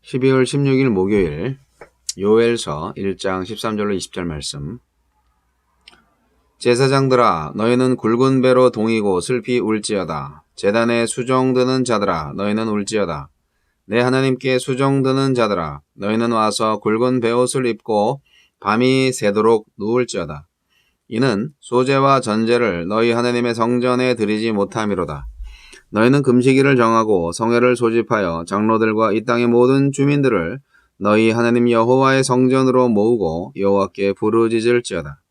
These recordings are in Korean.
12월 16일 목요일 요엘서 1장 13절로 20절 말씀. 제사장들아 너희는 굵은 배로 동이고 슬피 울지어다. 제단에 수종드는 자들아 너희는 울지어다. 내 하나님께 수종드는 자들아 너희는 와서 굵은 베옷을 입고 밤이 새도록 누울지어다. 이는 소제와 전제를 너희 하나님의 성전에 드리지 못함이로다. 너희는 금식일을 정하고 성회를 소집하여 장로들과 이 땅의 모든 주민들을 너희 하나님 여호와의 성전으로 모으고 여호와께 부르짖을지어다.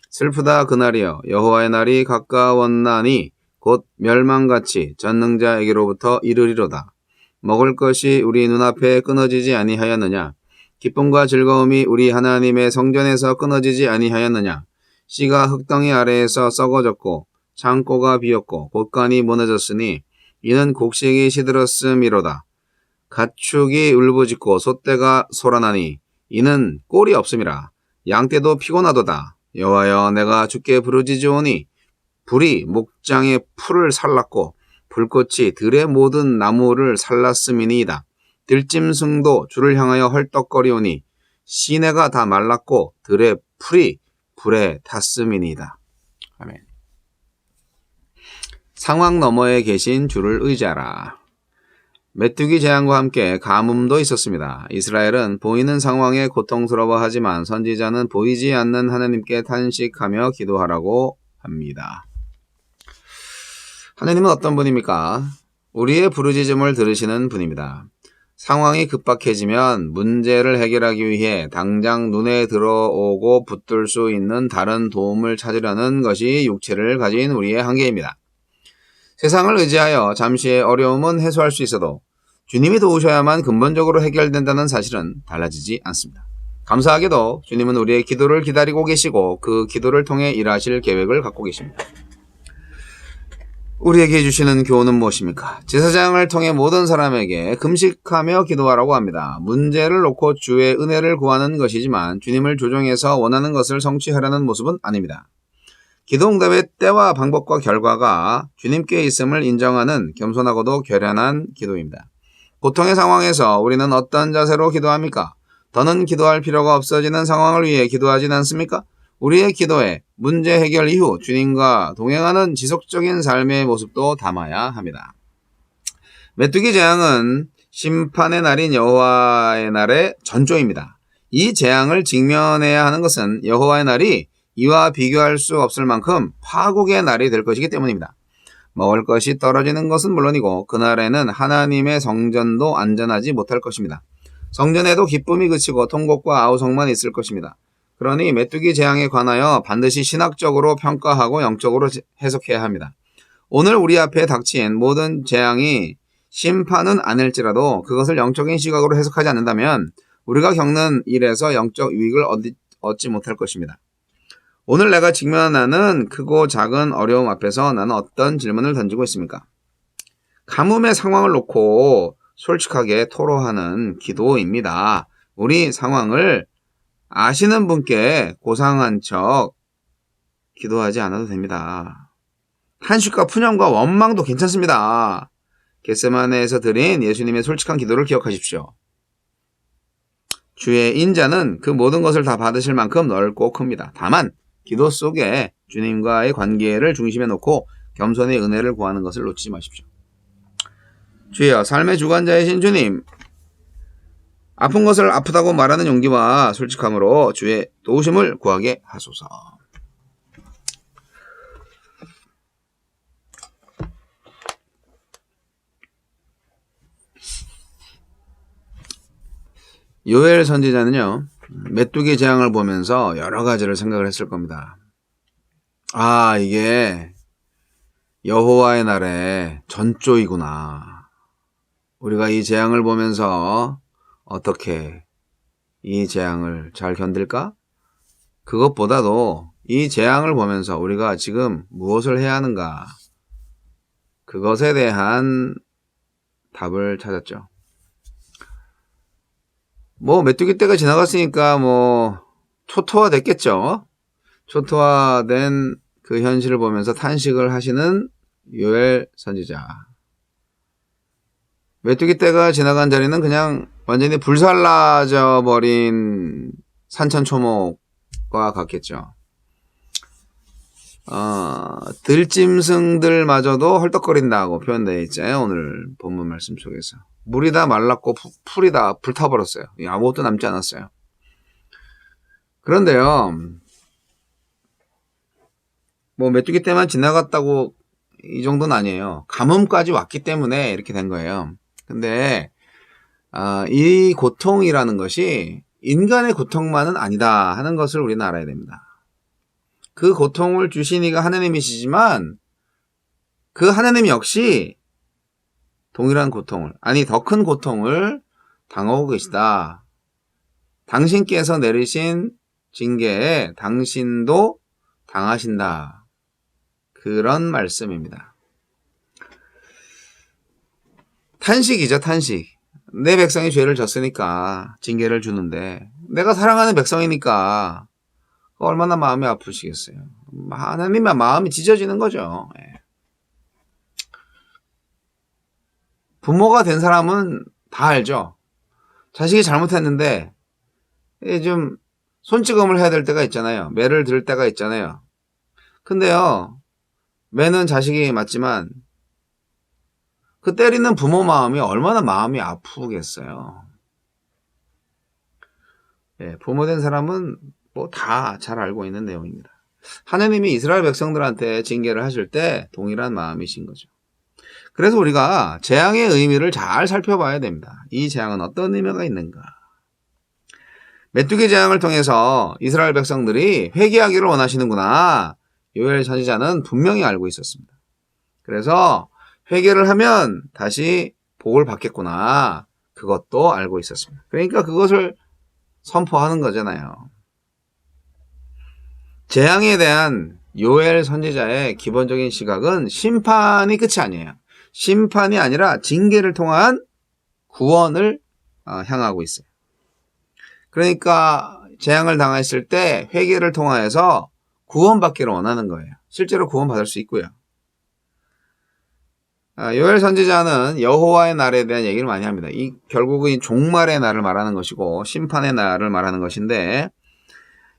슬프다 그날이여 여호와의 날이 가까웠나니 곧 멸망같이 전능자에게로부터 이르리로다. 먹을 것이 우리 눈앞에 끊어지지 아니하였느냐? 기쁨과 즐거움이 우리 하나님의 성전에서 끊어지지 아니하였느냐? 씨가 흙덩이 아래에서 썩어졌고 창고가 비었고 곳간이 무너졌으니 이는 곡식이 시들었음이로다. 가축이 울부짖고 솥대가 소란하니 이는 꼴이 없음이라. 양떼도 피곤하도다. 여호와여 내가 주께 부르짖으오니 불이 목장의 풀을 살랐고 불꽃이 들의 모든 나무를 살랐음이니이다. 들짐승도 주를 향하여 헐떡거리오니 시내가 다 말랐고 들의 풀이 불에 탔음이니이다. 아멘. 상황 너머에 계신 주를 의지하라. 메뚜기 재앙과 함께 가뭄도 있었습니다. 이스라엘은 보이는 상황에 고통스러워하지만 선지자는 보이지 않는 하나님께 탄식하며 기도하라고 합니다. 하나님은 어떤 분입니까? 우리의 부르짖음을 들으시는 분입니다. 상황이 급박해지면 문제를 해결하기 위해 당장 눈에 들어오고 붙들 수 있는 다른 도움을 찾으려는 것이 육체를 가진 우리의 한계입니다. 세상을 의지하여 잠시의 어려움은 해소할 수 있어도 주님이 도우셔야만 근본적으로 해결된다는 사실은 달라지지 않습니다. 감사하게도 주님은 우리의 기도를 기다리고 계시고 그 기도를 통해 일하실 계획을 갖고 계십니다. 우리에게 주시는 교훈은 무엇입니까? 제사장을 통해 모든 사람에게 금식하며 기도하라고 합니다. 문제를 놓고 주의 은혜를 구하는 것이지만 주님을 조종해서 원하는 것을 성취하려는 모습은 아닙니다. 기도응답의 때와 방법과 결과가 주님께 있음을 인정하는 겸손하고도 결연한 기도입니다. 고통의 상황에서 우리는 어떤 자세로 기도합니까? 더는 기도할 필요가 없어지는 상황을 위해 기도하진 않습니까? 우리의 기도에 문제 해결 이후 주님과 동행하는 지속적인 삶의 모습도 담아야 합니다. 메뚜기 재앙은 심판의 날인 여호와의 날의 전조입니다. 이 재앙을 직면해야 하는 것은 여호와의 날이 이와 비교할 수 없을 만큼 파국의 날이 될 것이기 때문입니다. 먹을 것이 떨어지는 것은 물론이고 그날에는 하나님의 성전도 안전하지 못할 것입니다. 성전에도 기쁨이 그치고 통곡과 아우성만 있을 것입니다. 그러니 메뚜기 재앙에 관하여 반드시 신학적으로 평가하고 영적으로 해석해야 합니다. 오늘 우리 앞에 닥친 모든 재앙이 심판은 아닐지라도 그것을 영적인 시각으로 해석하지 않는다면 우리가 겪는 일에서 영적 유익을 얻지 못할 것입니다. 오늘 내가 직면하는 크고 작은 어려움 앞에서 나는 어떤 질문을 던지고 있습니까? 가뭄의 상황을 놓고 솔직하게 토로하는 기도입니다. 우리 상황을 아시는 분께 고상한 척 기도하지 않아도 됩니다. 탄식과 푸념과 원망도 괜찮습니다. 겟세마네에서 드린 예수님의 솔직한 기도를 기억하십시오. 주의 인자는 그 모든 것을 다 받으실 만큼 넓고 큽니다. 다만 기도 속에 주님과의 관계를 중심에 놓고 겸손히 은혜를 구하는 것을 놓치지 마십시오. 주여, 삶의 주관자이신 주님, 아픈 것을 아프다고 말하는 용기와 솔직함으로 주의 도우심을 구하게 하소서. 요엘 선지자는요, 메뚜기 재앙을 보면서 여러 가지를 생각을 했을 겁니다. 이게 여호와의 날의 전조이구나. 우리가 이 재앙을 보면서 어떻게 이 재앙을 잘 견딜까? 그것보다도 이 재앙을 보면서 우리가 지금 무엇을 해야 하는가? 그것에 대한 답을 찾았죠. 메뚜기 때가 지나갔으니까 초토화 됐겠죠. 초토화된 그 현실을 보면서 탄식을 하시는 요엘 선지자. 메뚜기 때가 지나간 자리는 그냥 완전히 불살라져 버린 산천초목과 같겠죠. 들짐승들마저도 헐떡거린다고 표현되어 있잖아요. 오늘 본문 말씀 속에서. 물이 다 말랐고 풀이 다 불타버렸어요. 아무것도 남지 않았어요. 그런데요, 뭐 메뚜기 때만 지나갔다고 이 정도는 아니에요. 가뭄까지 왔기 때문에 이렇게 된 거예요. 근데 이 고통이라는 것이 인간의 고통만은 아니다 하는 것을 우리는 알아야 됩니다. 그 고통을 주신 이가 하나님이시지만 그 하나님 역시 동일한 고통을, 아니 더 큰 고통을 당하고 계시다. 당신께서 내리신 징계에 당신도 당하신다. 그런 말씀입니다. 탄식이죠, 탄식. 내 백성이 죄를 졌으니까 징계를 주는데 내가 사랑하는 백성이니까 얼마나 마음이 아프시겠어요. 하나님의 마음이 찢어지는 거죠. 부모가 된 사람은 다 알죠. 자식이 잘못했는데 좀 손찌검을 해야 될 때가 있잖아요. 매를 들 때가 있잖아요. 근데요, 매는 자식이 맞지만 그 때리는 부모 마음이 얼마나 마음이 아프겠어요. 부모 된 사람은 뭐 다 잘 알고 있는 내용입니다. 하나님이 이스라엘 백성들한테 징계를 하실 때 동일한 마음이신 거죠. 그래서 우리가 재앙의 의미를 잘 살펴봐야 됩니다. 이 재앙은 어떤 의미가 있는가? 메뚜기 재앙을 통해서 이스라엘 백성들이 회개하기를 원하시는구나. 요엘 선지자는 분명히 알고 있었습니다. 그래서 회개를 하면 다시 복을 받겠구나. 그것도 알고 있었습니다. 그러니까 그것을 선포하는 거잖아요. 재앙에 대한 요엘 선지자의 기본적인 시각은 심판이 끝이 아니에요. 심판이 아니라 징계를 통한 구원을 향하고 있어요. 그러니까 재앙을 당했을 때 회개를 통하여서 구원받기를 원하는 거예요. 실제로 구원받을 수 있고요. 요엘 선지자는 여호와의 날에 대한 얘기를 많이 합니다. 결국은 이 종말의 날을 말하는 것이고 심판의 날을 말하는 것인데,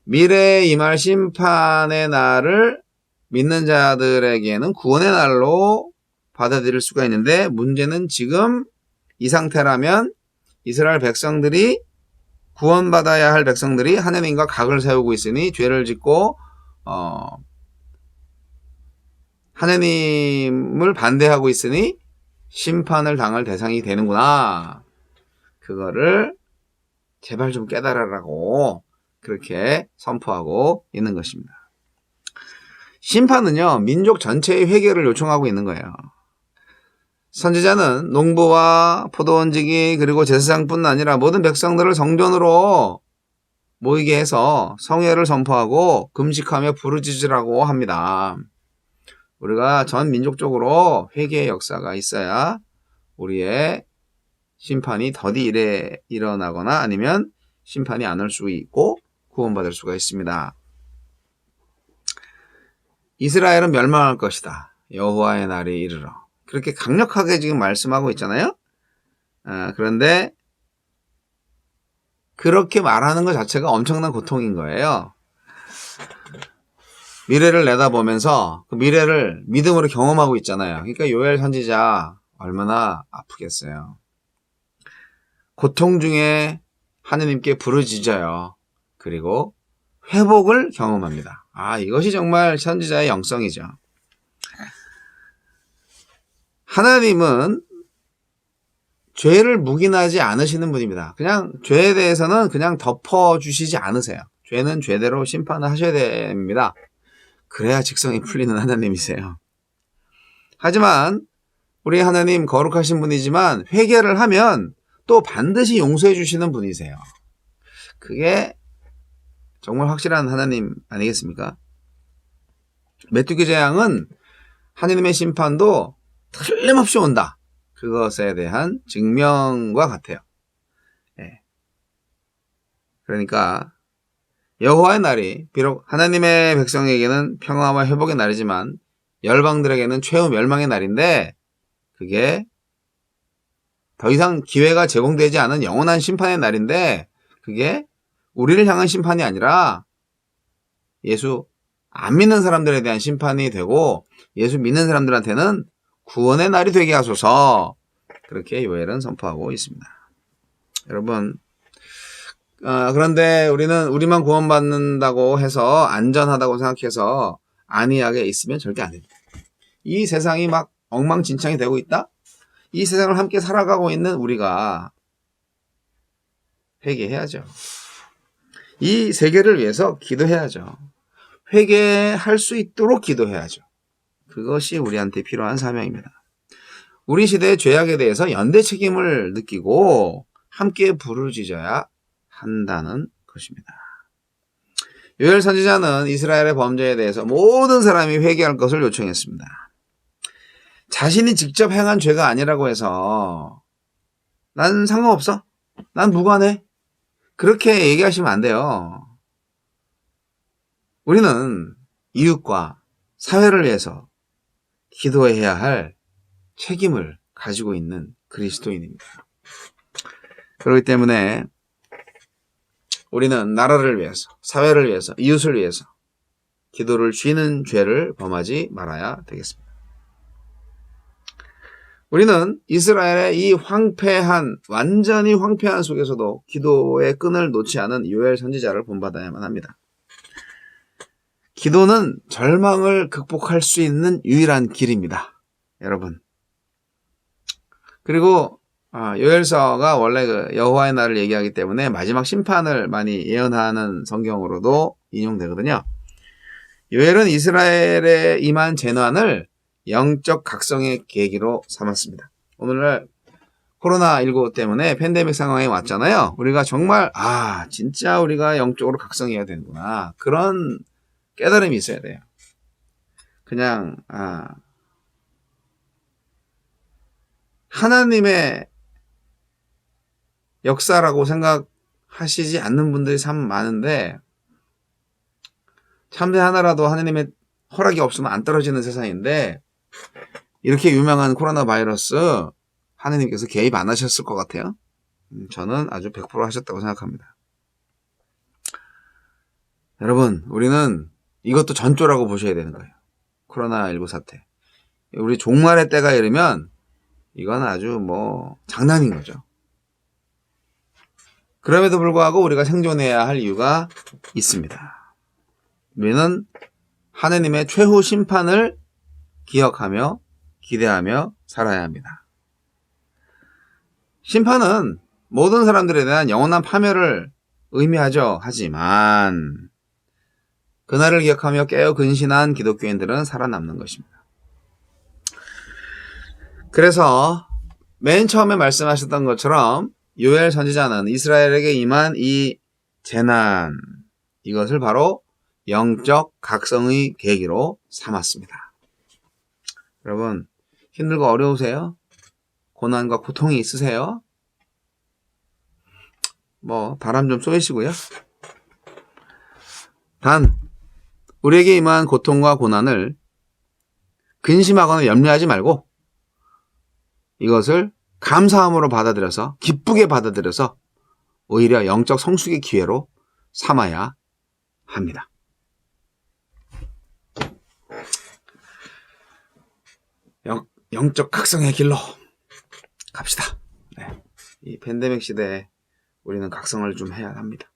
미래에 임할 심판의 날을 믿는 자들에게는 구원의 날로 받아들일 수가 있는데, 문제는 지금 이 상태라면 이스라엘 백성들이, 구원받아야 할 백성들이 하나님과 각을 세우고 있으니 죄를 짓고 하나님을 반대하고 있으니 심판을 당할 대상이 되는구나. 그거를 제발 좀 깨달으라고 그렇게 선포하고 있는 것입니다. 심판은요, 민족 전체의 회개를 요청하고 있는 거예요. 선지자는 농부와 포도원지기 그리고 제사장뿐 아니라 모든 백성들을 성전으로 모이게 해서 성회를 선포하고 금식하며 부르짖으라고 합니다. 우리가 전 민족적으로 회개의 역사가 있어야 우리의 심판이 더디 일어나거나 아니면 심판이 안 올 수 있고 구원받을 수가 있습니다. 이스라엘은 멸망할 것이다. 여호와의 날이 이르러. 그렇게 강력하게 지금 말씀하고 있잖아요. 그런데 그렇게 말하는 것 자체가 엄청난 고통인 거예요. 미래를 내다보면서 그 미래를 믿음으로 경험하고 있잖아요. 그러니까 요엘 선지자 얼마나 아프겠어요. 고통 중에 하느님께 부르짖어요. 그리고 회복을 경험합니다. 이것이 정말 선지자의 영성이죠. 하나님은 죄를 묵인하지 않으시는 분입니다. 그냥 죄에 대해서는 그냥 덮어주시지 않으세요. 죄는 죄대로 심판을 하셔야 됩니다. 그래야 직성이 풀리는 하나님이세요. 하지만 우리 하나님 거룩하신 분이지만 회개를 하면 또 반드시 용서해 주시는 분이세요. 그게 정말 확실한 하나님 아니겠습니까? 메뚜기 재앙은 하나님의 심판도 틀림없이 온다. 그것에 대한 증명과 같아요. 그러니까 여호와의 날이 비록 하나님의 백성에게는 평화와 회복의 날이지만 열방들에게는 최후 멸망의 날인데, 그게 더 이상 기회가 제공되지 않은 영원한 심판의 날인데 그게 우리를 향한 심판이 아니라 예수 안 믿는 사람들에 대한 심판이 되고 예수 믿는 사람들한테는 구원의 날이 되게 하소서. 그렇게 요엘은 선포하고 있습니다. 여러분, 그런데 우리만 구원받는다고 해서 안전하다고 생각해서 안이하게 있으면 절대 안 됩니다. 이 세상이 막 엉망진창이 되고 있다? 이 세상을 함께 살아가고 있는 우리가 회개해야죠. 이 세계를 위해서 기도해야죠. 회개할 수 있도록 기도해야죠. 그것이 우리한테 필요한 사명입니다. 우리 시대의 죄악에 대해서 연대 책임을 느끼고 함께 부르짖어야 한다는 것입니다. 요엘 선지자는 이스라엘의 범죄에 대해서 모든 사람이 회개할 것을 요청했습니다. 자신이 직접 행한 죄가 아니라고 해서 난 상관없어. 난 무관해. 그렇게 얘기하시면 안 돼요. 우리는 이웃과 사회를 위해서 기도해야 할 책임을 가지고 있는 그리스도인입니다. 그렇기 때문에 우리는 나라를 위해서, 사회를 위해서, 이웃을 위해서 기도를 쉬는 죄를 범하지 말아야 되겠습니다. 우리는 이스라엘의 이 완전히 황폐한 속에서도 기도의 끈을 놓지 않은 요엘 선지자를 본받아야만 합니다. 기도는 절망을 극복할 수 있는 유일한 길입니다. 여러분. 그리고 요엘서가 원래 그 여호와의 날을 얘기하기 때문에 마지막 심판을 많이 예언하는 성경으로도 인용되거든요. 요엘은 이스라엘에 임한 재난을 영적 각성의 계기로 삼았습니다. 오늘날 코로나19 때문에 팬데믹 상황에 왔잖아요. 우리가 정말 진짜 우리가 영적으로 각성해야 되는구나. 그런 깨달음이 있어야 돼요. 그냥 하나님의 역사라고 생각하시지 않는 분들이 참 많은데 참새 하나라도 하나님의 허락이 없으면 안 떨어지는 세상인데 이렇게 유명한 코로나 바이러스 하나님께서 개입 안 하셨을 것 같아요. 저는 아주 100% 하셨다고 생각합니다. 여러분, 우리는 이것도 전조라고 보셔야 되는 거예요. 코로나19 사태. 우리 종말의 때가 이르면 이건 아주 장난인 거죠. 그럼에도 불구하고 우리가 생존해야 할 이유가 있습니다. 우리는 하느님의 최후 심판을 기억하며 기대하며 살아야 합니다. 심판은 모든 사람들에 대한 영원한 파멸을 의미하죠. 하지만 그날을 기억하며 깨어 근신한 기독교인들은 살아남는 것입니다. 그래서 맨 처음에 말씀하셨던 것처럼 요엘 선지자는 이스라엘에게 임한 이 재난, 이것을 바로 영적 각성의 계기로 삼았습니다. 여러분, 힘들고 어려우세요? 고난과 고통이 있으세요? 바람 좀 쏘이시고요. 단 우리에게 임한 고통과 고난을 근심하거나 염려하지 말고 이것을 감사함으로 받아들여서 기쁘게 받아들여서 오히려 영적 성숙의 기회로 삼아야 합니다. 영적 각성의 길로 갑시다. 이 팬데믹 시대에 우리는 각성을 좀 해야 합니다.